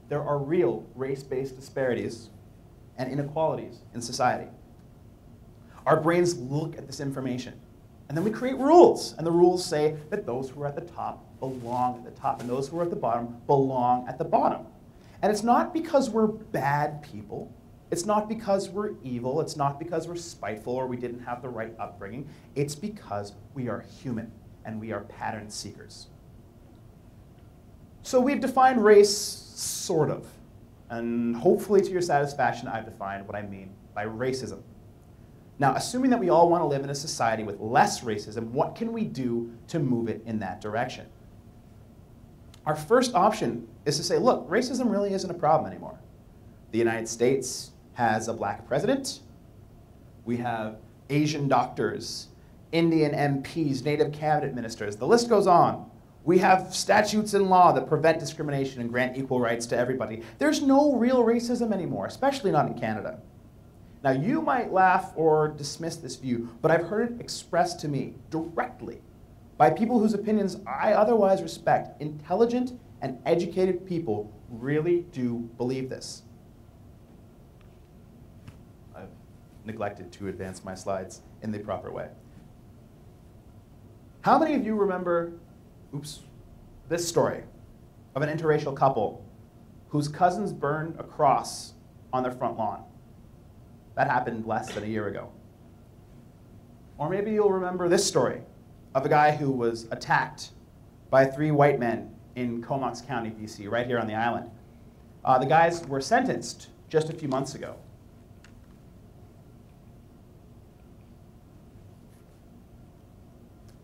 there are real race-based disparities and inequalities in society. Our brains look at this information, and then we create rules. And the rules say that those who are at the top belong at the top, and those who are at the bottom belong at the bottom. And it's not because we're bad people. It's not because we're evil. It's not because we're spiteful or we didn't have the right upbringing. It's because we are human, and we are pattern seekers. So we've defined race, sort of. And hopefully to your satisfaction, I've defined what I mean by racism. Now, assuming that we all want to live in a society with less racism, what can we do to move it in that direction? Our first option is to say, look, racism really isn't a problem anymore. The United States has a black president. We have Asian doctors, Indian MPs, Native cabinet ministers. The list goes on. We have statutes in law that prevent discrimination and grant equal rights to everybody. There's no real racism anymore, especially not in Canada. Now, you might laugh or dismiss this view, but I've heard it expressed to me directly by people whose opinions I otherwise respect. Intelligent and educated people really do believe this. I've neglected to advance my slides in the proper way. How many of you remember this story of an interracial couple whose cousins burned a cross on their front lawn? That happened less than a year ago. Or maybe you'll remember this story of a guy who was attacked by 3 white men in Comox County, BC, right here on the island. The guys were sentenced just a few months ago.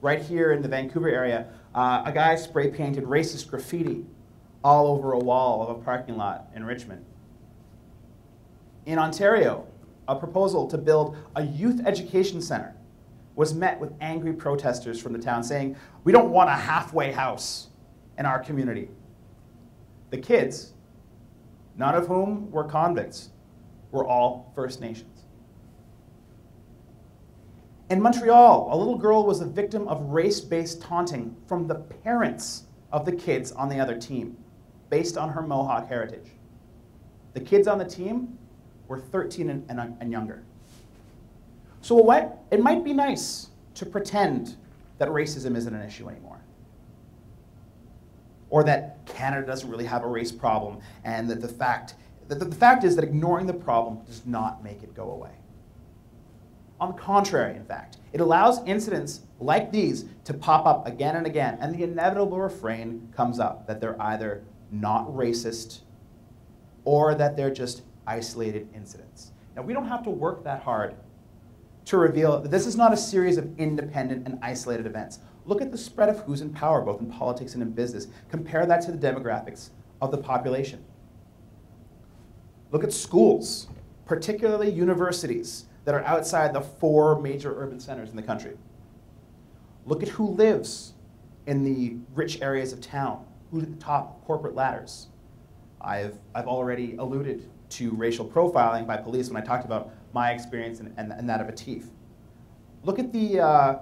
Right here in the Vancouver area, a guy spray painted racist graffiti all over a wall of a parking lot in Richmond. In Ontario, a proposal to build a youth education center was met with angry protesters from the town saying, "We don't want a halfway house in our community." The kids, none of whom were convicts, were all First Nations. In Montreal, a little girl was a victim of race-based taunting from the parents of the kids on the other team, based on her Mohawk heritage. The kids on the team were 13 and younger. So it might be nice to pretend that racism isn't an issue anymore, or that Canada doesn't really have a race problem, and that the fact is that ignoring the problem does not make it go away. On the contrary, in fact, it allows incidents like these to pop up again and again, and the inevitable refrain comes up that they're either not racist or that they're just isolated incidents. Now, we don't have to work that hard to reveal that this is not a series of independent and isolated events. Look at the spread of who's in power, both in politics and in business. Compare that to the demographics of the population. Look at schools, particularly universities that are outside the 4 major urban centers in the country. Look at who lives in the rich areas of town, who's at the top of corporate ladders. I've already alluded to racial profiling by police when I talked about my experience and that of Atif. Look at the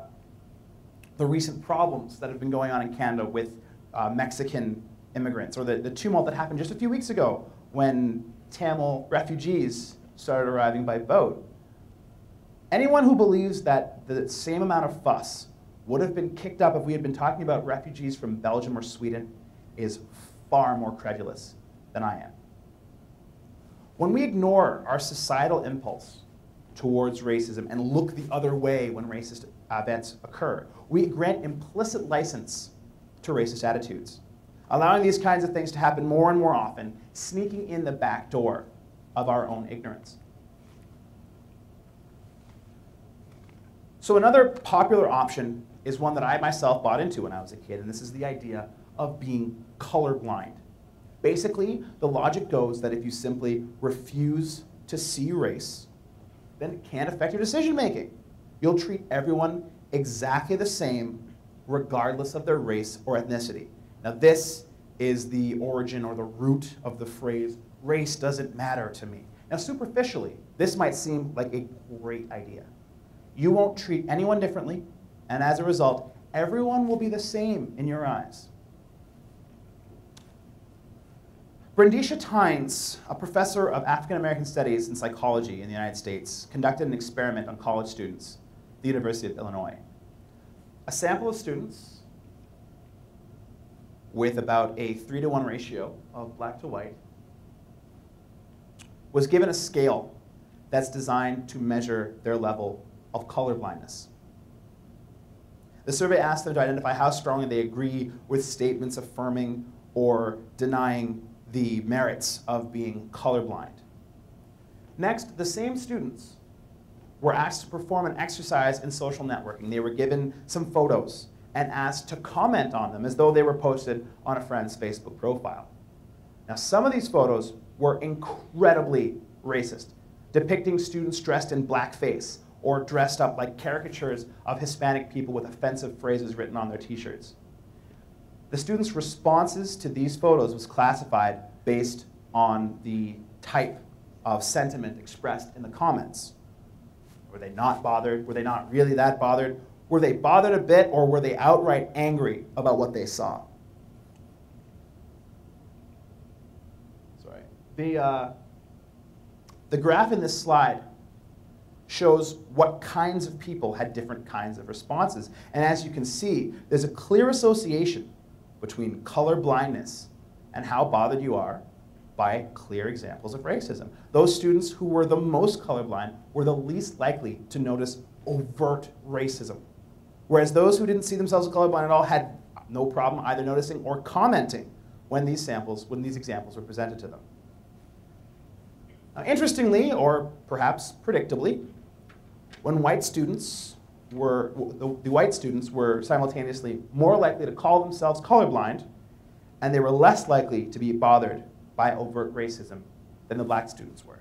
recent problems that have been going on in Canada with Mexican immigrants, or the tumult that happened just a few weeks ago when Tamil refugees started arriving by boat. Anyone who believes that the same amount of fuss would have been kicked up if we had been talking about refugees from Belgium or Sweden is far more credulous than I am. When we ignore our societal impulse towards racism and look the other way when racist events occur, we grant implicit license to racist attitudes, allowing these kinds of things to happen more and more often, sneaking in the back door of our own ignorance. So another popular option is one that I myself bought into when I was a kid, and this is the idea of being colorblind. Basically, the logic goes that if you simply refuse to see race, then it can't affect your decision making. You'll treat everyone exactly the same, regardless of their race or ethnicity. Now, this is the origin or the root of the phrase, "race doesn't matter to me." Now, superficially, this might seem like a great idea. You won't treat anyone differently, and as a result, everyone will be the same in your eyes. Brandisha Tynes, a professor of African American Studies and Psychology in the United States, conducted an experiment on college students at the University of Illinois. A sample of students with about a 3-to-1 ratio of black to white was given a scale that's designed to measure their level of color blindness. The survey asked them to identify how strongly they agree with statements affirming or denying the merits of being colorblind. Next, the same students were asked to perform an exercise in social networking. They were given some photos and asked to comment on them as though they were posted on a friend's Facebook profile. Now, some of these photos were incredibly racist, depicting students dressed in blackface or dressed up like caricatures of Hispanic people with offensive phrases written on their t-shirts. The students' responses to these photos was classified based on the type of sentiment expressed in the comments. Were they not bothered? Were they not really that bothered? Were they bothered a bit, or were they outright angry about what they saw? Sorry. The graph in this slide shows what kinds of people had different kinds of responses. And as you can see, there's a clear association between color blindness and how bothered you are by clear examples of racism. Those students who were the most colorblind were the least likely to notice overt racism, whereas those who didn't see themselves as colorblind at all had no problem either noticing or commenting when these examples were presented to them. Now, interestingly, or perhaps predictably, when the white students were simultaneously more likely to call themselves colorblind, and they were less likely to be bothered by overt racism than the black students were.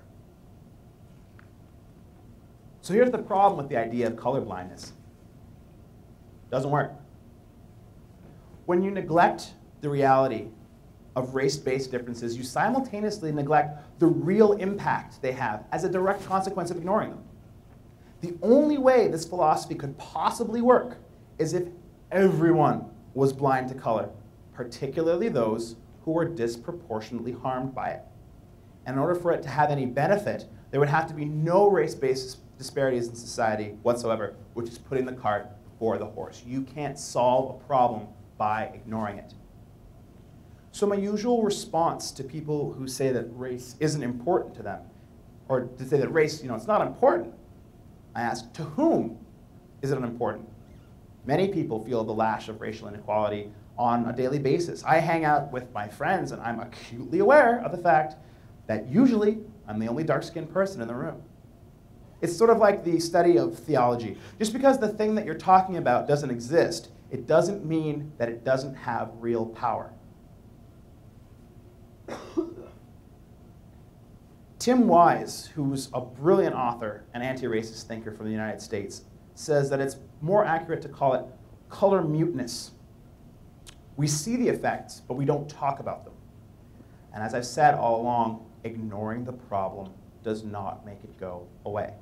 So here's the problem with the idea of colorblindness. It doesn't work. When you neglect the reality of race-based differences, you simultaneously neglect the real impact they have as a direct consequence of ignoring them. The only way this philosophy could possibly work is if everyone was blind to color, particularly those who were disproportionately harmed by it. And in order for it to have any benefit, there would have to be no race-based disparities in society whatsoever, which is putting the cart before the horse. You can't solve a problem by ignoring it. So my usual response to people who say that race isn't important to them, or to say that race, it's not important, I ask, to whom is it unimportant? Many people feel the lash of racial inequality on a daily basis. I hang out with my friends, and I'm acutely aware of the fact that usually I'm the only dark-skinned person in the room. It's sort of like the study of theology. Just because the thing that you're talking about doesn't exist, it doesn't mean that it doesn't have real power. Tim Wise, who's a brilliant author and anti-racist thinker from the United States, says that it's more accurate to call it color muteness. We see the effects, but we don't talk about them. And as I've said all along, ignoring the problem does not make it go away.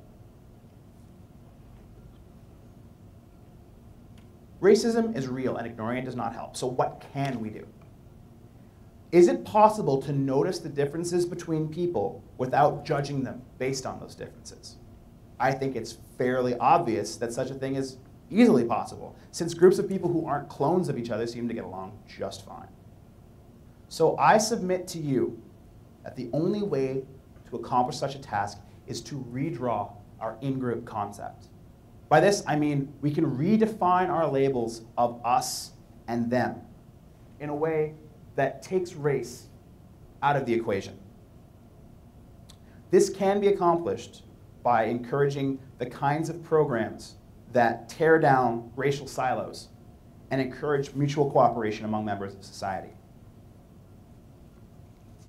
Racism is real, and ignoring it does not help. So what can we do? Is it possible to notice the differences between people without judging them based on those differences? I think it's fairly obvious that such a thing is easily possible, since groups of people who aren't clones of each other seem to get along just fine. So I submit to you that the only way to accomplish such a task is to redraw our in-group concept. By this, I mean we can redefine our labels of us and them in a way that takes race out of the equation. This can be accomplished by encouraging the kinds of programs that tear down racial silos and encourage mutual cooperation among members of society.